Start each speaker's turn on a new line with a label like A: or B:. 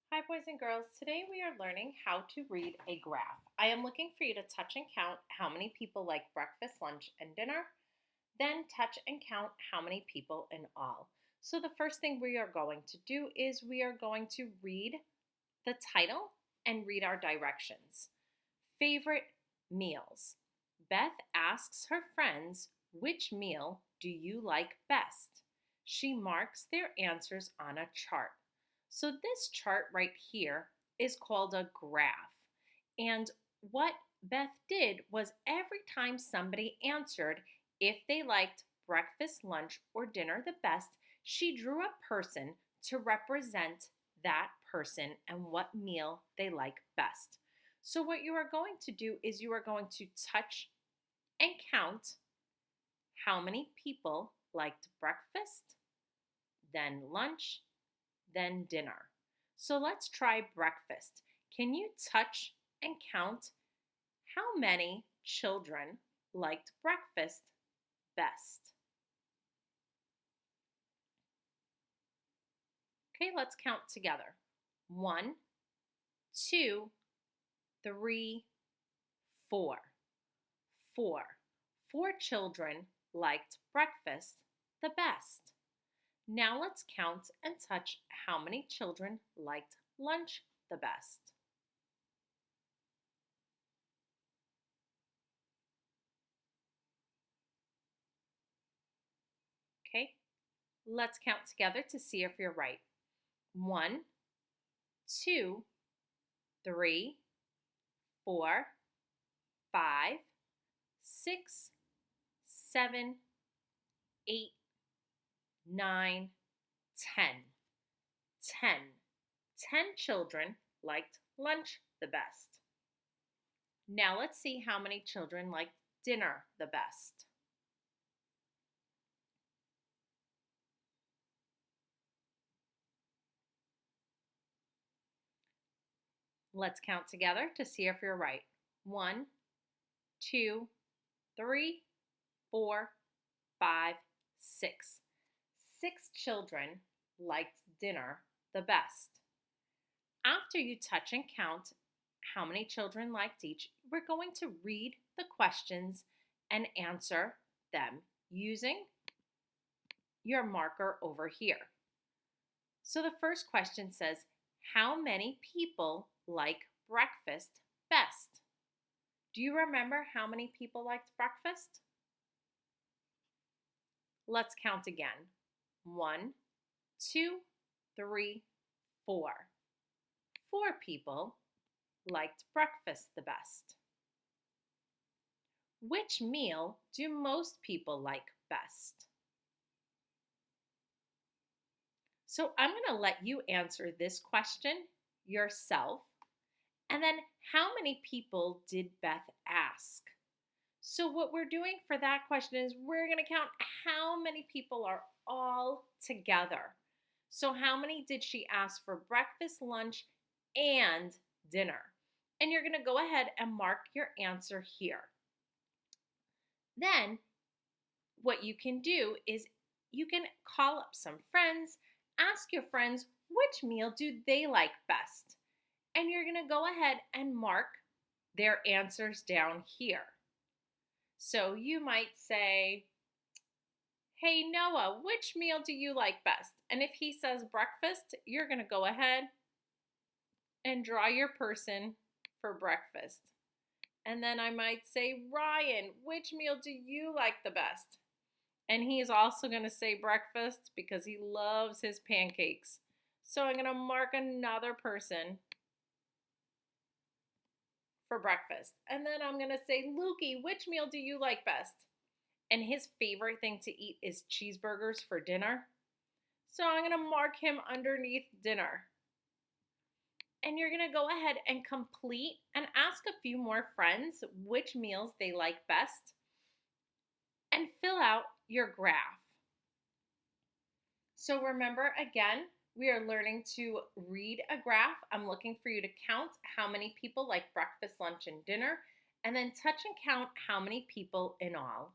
A: Hi, boys and girls. Today we are learning how to read a graph. I am looking for you to touch and count how many people like breakfast, lunch, and dinner. Then touch and count how many people in all. So, the first thing we are going to do is we are going to read the title and read our directions. Favorite meals. Beth asks her friends, which meal do you like best? She marks their answers on a chart. So, this chart right here is called a graph. And what Beth did was every time somebody answered if they liked breakfast, lunch, or dinner the best, she drew a person to represent that person and what meal they like best. So, what you are going to do is you are going to touch and count how many people liked breakfast, then lunch, then dinner. So, let's try breakfast. Can you touch and count how many children liked breakfast best? Okay, let's count together. 1, 2, 3, 4. 4. 4 children liked breakfast the best. Now let's count and touch how many children liked lunch the best. Okay, let's count together to see if you're right. 1, 2, 3, 4, 5, 6, 7, 8, 9, 10. 10. 10 children liked lunch the best. Now let's see how many children liked dinner the best. Let's count together to see if you're right. 1, 2, 3, 4, 5, 6. 6 children liked dinner the best. After you touch and count how many children liked each, we're going to read the questions and answer them using your marker over here. So the first question says, how many people like breakfast best? Do you remember how many people liked breakfast? Let's count again. 1, 2, 3, 4. 4 people liked breakfast the best. Which meal do most people like best? So I'm going to let you answer this question yourself. And then, how many people did Beth ask? So what we're doing for that question is we're going to count how many people are all together. So how many did she ask for breakfast, lunch, and dinner? And you're going to go ahead and mark your answer here. Then what you can do is you can call up some friends, ask your friends which meal do they like best. And you're going to go ahead and mark their answers down here. So you might say, hey Noah, which meal do you like best? And if he says breakfast, you're going to go ahead and draw your person for breakfast. And then I might say, Ryan, which meal do you like the best? And he's also going to say breakfast because he loves his pancakes. So I'm going to mark another person for breakfast. And then I'm going to say, Lukey, which meal do you like best? And his favorite thing to eat is cheeseburgers for dinner. So I'm going to mark him underneath dinner. And you're going to go ahead and complete and ask a few more friends which meals they like best and fill out your graph. So remember again, we are learning to read a graph. I'm looking for you to count how many people like breakfast, lunch, and dinner, and then touch and count how many people in all.